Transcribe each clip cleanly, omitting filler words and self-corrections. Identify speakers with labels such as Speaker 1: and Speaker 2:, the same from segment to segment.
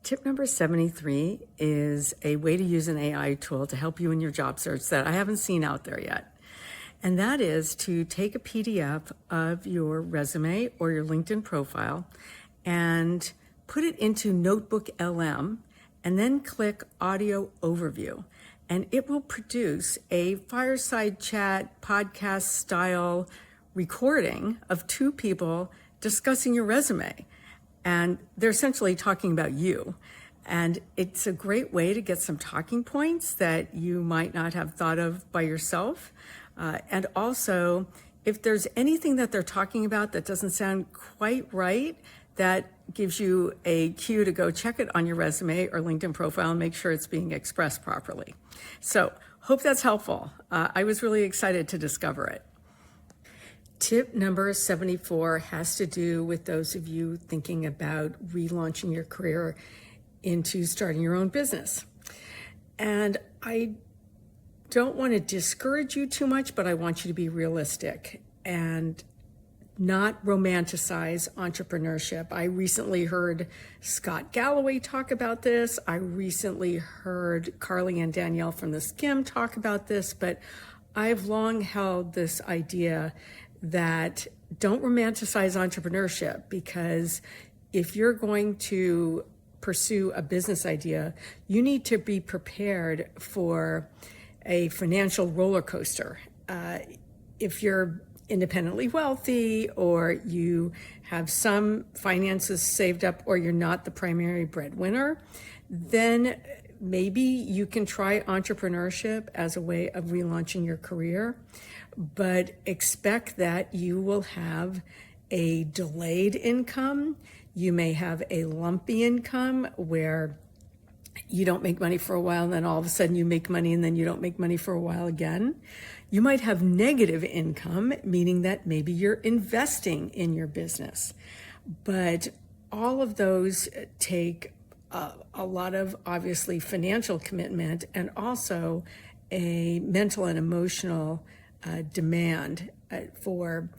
Speaker 1: Tip number 73 is a way to use an AI tool to help you in your job search that I haven't seen out there yet. And that is to take a PDF of your resume or your LinkedIn profile and put it into NotebookLM and then click Audio Overview. And it will produce a fireside chat podcast style recording of two people discussing your resume. And they're essentially talking about you. And it's a great way to get some talking points that you might not have thought of by yourself. And also, if there's anything that they're talking about that doesn't sound quite right, that gives you a cue to go check it on your resume or LinkedIn profile and make sure it's being expressed properly. So, hope that's helpful. I was really excited to discover it. Tip number 74 has to do with those of you thinking about relaunching your career into starting your own business. And I don't want to discourage you too much, but I want you to be realistic and not romanticize entrepreneurship. I recently heard Scott Galloway talk about this. I recently heard Carly and Danielle from the Skim talk about this, but I've long held this idea that don't romanticize entrepreneurship, because if you're going to pursue a business idea, you need to be prepared for a financial roller coaster. If you're independently wealthy or you have some finances saved up or you're not the primary breadwinner, then maybe you can try entrepreneurship as a way of relaunching your career, but expect that you will have a delayed income. You may have a lumpy income where you don't make money for a while, and then all of a sudden you make money, and then you don't make money for a while again. You might have negative income, meaning that maybe you're investing in your business. But all of those take a lot of, obviously, financial commitment and also a mental and emotional demand for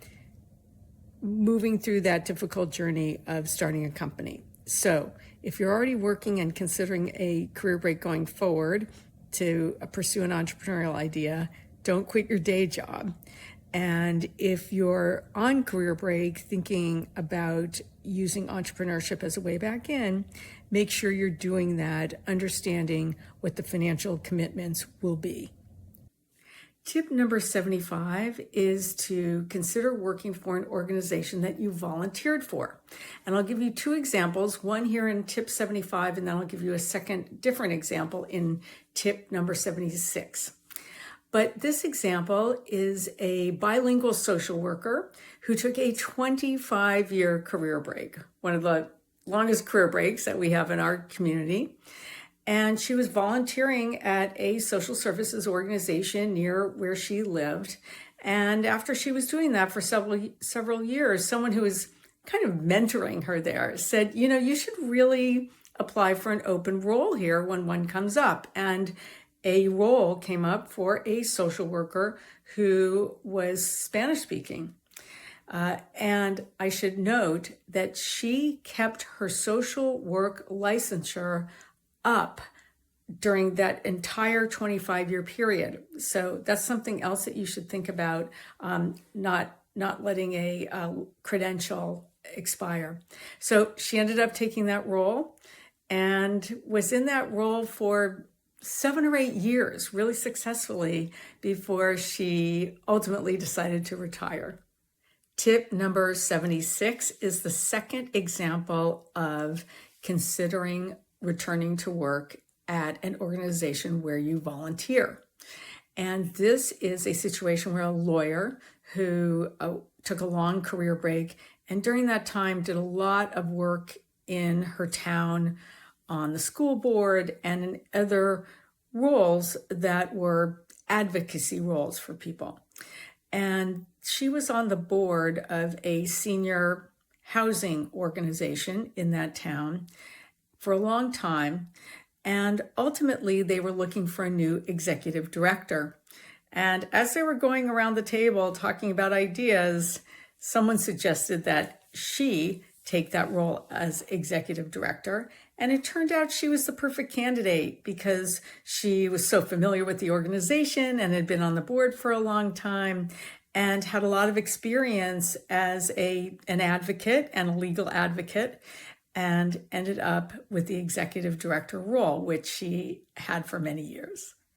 Speaker 1: moving through that difficult journey of starting a company. So if you're already working and considering a career break going forward to pursue an entrepreneurial idea, don't quit your day job. And if you're on career break thinking about using entrepreneurship as a way back in, make sure you're doing that, understanding what the financial commitments will be. Tip number 75 is to consider working for an organization that you volunteered for. And I'll give you two examples, one here in tip 75, and then I'll give you a second different example in tip number 76. But this example is a bilingual social worker who took a 25-year career break, one of the longest career breaks that we have in our community. And she was volunteering at a social services organization near where she lived. And after she was doing that for several years, someone who was kind of mentoring her there said, you should really apply for an open role here when one comes up. And a role came up for a social worker who was Spanish speaking. And I should note that she kept her social work licensure up during that entire 25-year period. So that's something else that you should think about, not letting a credential expire. So she ended up taking that role and was in that role for 7 or 8 years, really successfully, before she ultimately decided to retire. Tip number 76 is the second example of considering returning to work at an organization where you volunteer. And this is a situation where a lawyer who took a long career break and during that time did a lot of work in her town on the school board and in other roles that were advocacy roles for people. And she was on the board of a senior housing organization in that town for a long time, and ultimately they were looking for a new executive director. And as they were going around the table talking about ideas, someone suggested that she take that role as executive director And it turned out she was the perfect candidate because she was so familiar with the organization and had been on the board for a long time and had a lot of experience as an advocate and a legal advocate, and ended up with the executive director role, which she had for many years.